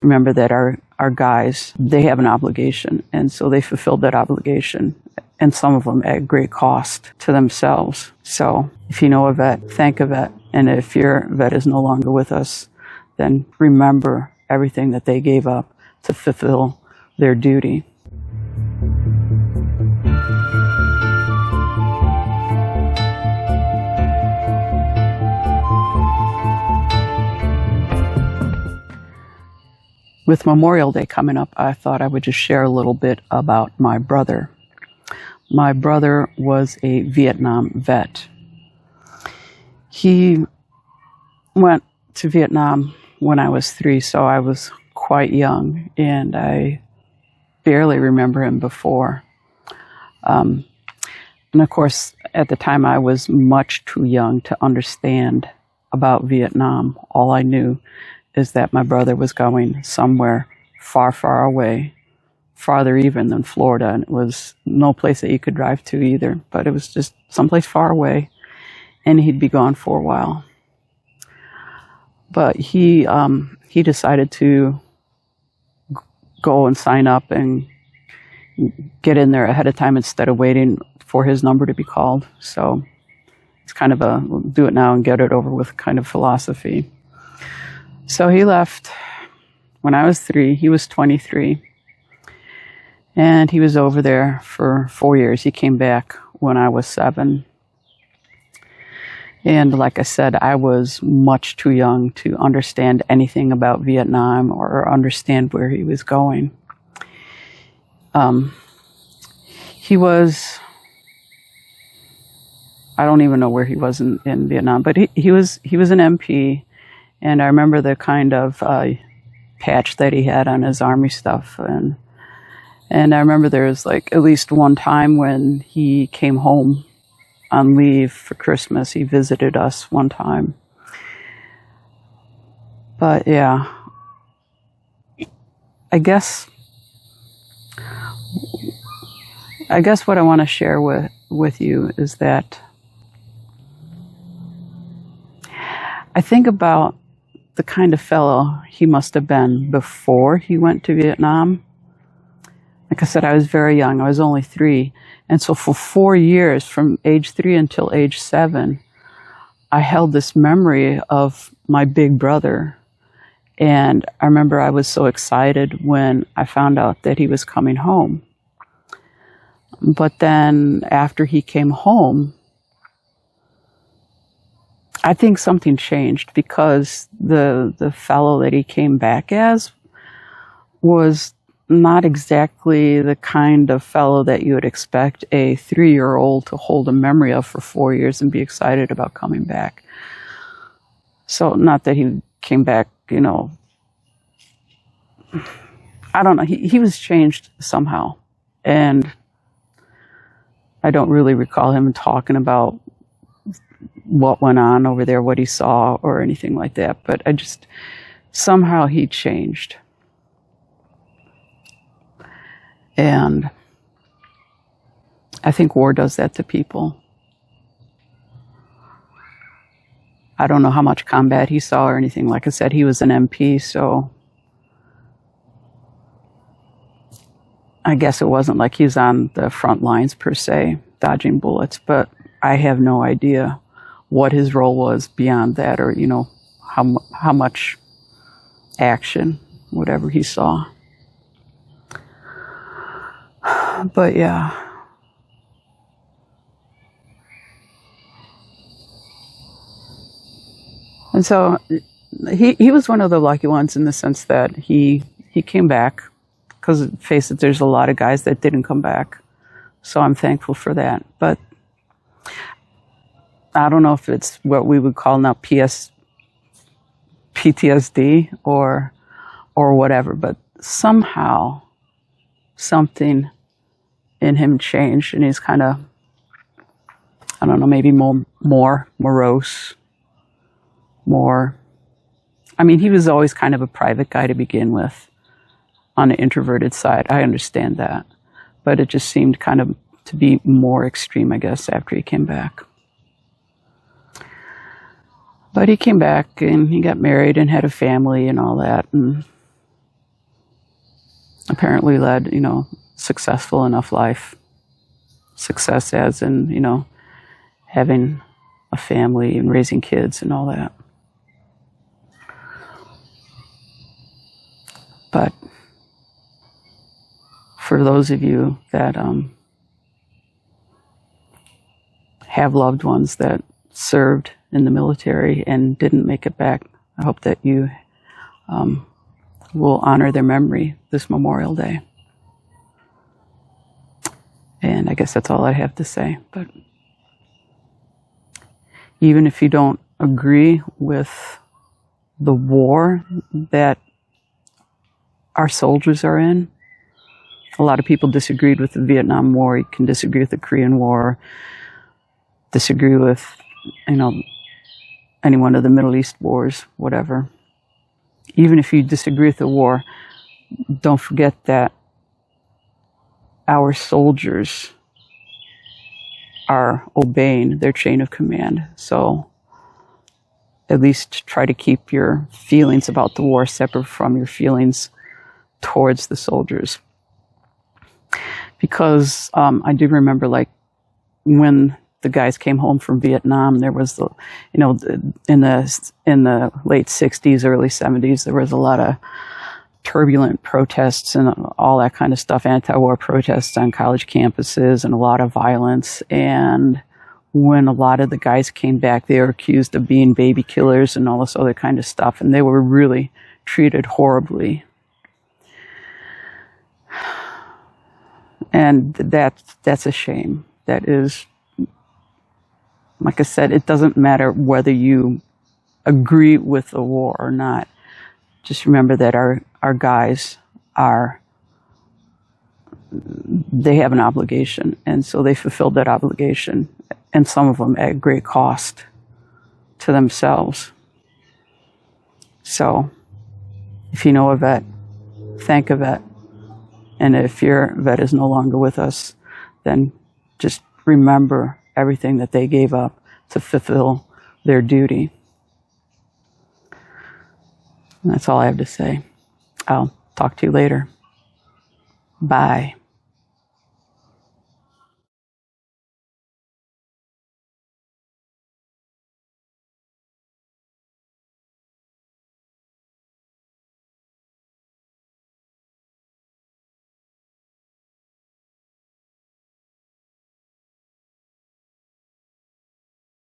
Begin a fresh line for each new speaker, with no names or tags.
remember that our guys, they have an obligation, and so they fulfilled that obligation, and some of them at great cost to themselves. So if you know a vet, thank a vet. And if your vet is no longer with us, then remember everything that they gave up to fulfill their duty. With Memorial Day coming up, I thought I would just share a little bit about my brother. My brother was a Vietnam vet. He went to Vietnam when I was 3, so I was quite young, and I barely remember him before. And of course, at the time, I was much too young to understand about Vietnam. All I knew is that my brother was going somewhere far, far away, farther even than Florida, and it was no place that you could drive to either, but it was just someplace far away, and he'd be gone for a while. But he decided to go and sign up and get in there ahead of time instead of waiting for his number to be called. So it's kind of a do it now and get it over with kind of philosophy. So he left when I was 3. He was 23. And he was over there for 4 years. He came back when I was 7. And like I said, I was much too young to understand anything about Vietnam or understand where he was going. He was, I don't even know where he was in Vietnam, but he was an MP. And I remember the kind of patch that he had on his Army stuff. And I remember there was like at least one time when he came home on leave for Christmas. He visited us one time. But yeah, I guess what I want to share with you is that I think about the kind of fellow he must have been before he went to Vietnam. Like I said, I was very young. I was only 3. And so for 4 years, from age 3 until age 7, I held this memory of my big brother. And I remember I was so excited when I found out that he was coming home. But then after he came home, I think something changed, because the fellow that he came back as was not exactly the kind of fellow that you would expect a 3-year-old to hold a memory of for 4 years and be excited about coming back. So not that he came back, I don't know. He was changed somehow. And I don't really recall him talking about what went on over there, what he saw, or anything like that. But somehow he changed. And I think war does that to people. I don't know how much combat he saw or anything. Like I said, he was an MP, so I guess it wasn't like he's on the front lines per se, dodging bullets, but I have no idea what his role was beyond that, or, how much action, whatever he saw. But yeah. And so he was one of the lucky ones in the sense that he came back, because face it, there's a lot of guys that didn't come back. So I'm thankful for that. But I don't know if it's what we would call now PTSD or whatever, but somehow something in him changed, and he's kind of, I don't know, maybe more morose, he was always kind of a private guy to begin with, on the introverted side. I understand that, but it just seemed kind of to be more extreme, I guess, after he came back. But he came back and he got married and had a family and all that. And apparently led, successful enough life. Success as in, having a family and raising kids and all that. But for those of you that have loved ones that served in the military and didn't make it back, I hope that you will honor their memory this Memorial Day. And I guess that's all I have to say. But even if you don't agree with the war that our soldiers are in, a lot of people disagreed with the Vietnam War. You can disagree with the Korean War, disagree with, any one of the Middle East wars, whatever. Even if you disagree with the war, don't forget that our soldiers are obeying their chain of command. So at least try to keep your feelings about the war separate from your feelings towards the soldiers. Because I do remember, like, when the guys came home from Vietnam, there was in the late 60s, early 70s, there was a lot of turbulent protests and all that kind of stuff, anti-war protests on college campuses and a lot of violence. And when a lot of the guys came back, they were accused of being baby killers and all this other kind of stuff. And they were really treated horribly. And that's a shame. That is, like I said, it doesn't matter whether you agree with the war or not. Just remember that our guys they have an obligation, and so they fulfilled that obligation, and some of them at great cost to themselves. So if you know a vet, thank a vet. And if your vet is no longer with us, then just remember everything that they gave up to fulfill their duty. And that's all I have to say. I'll talk to you later. Bye.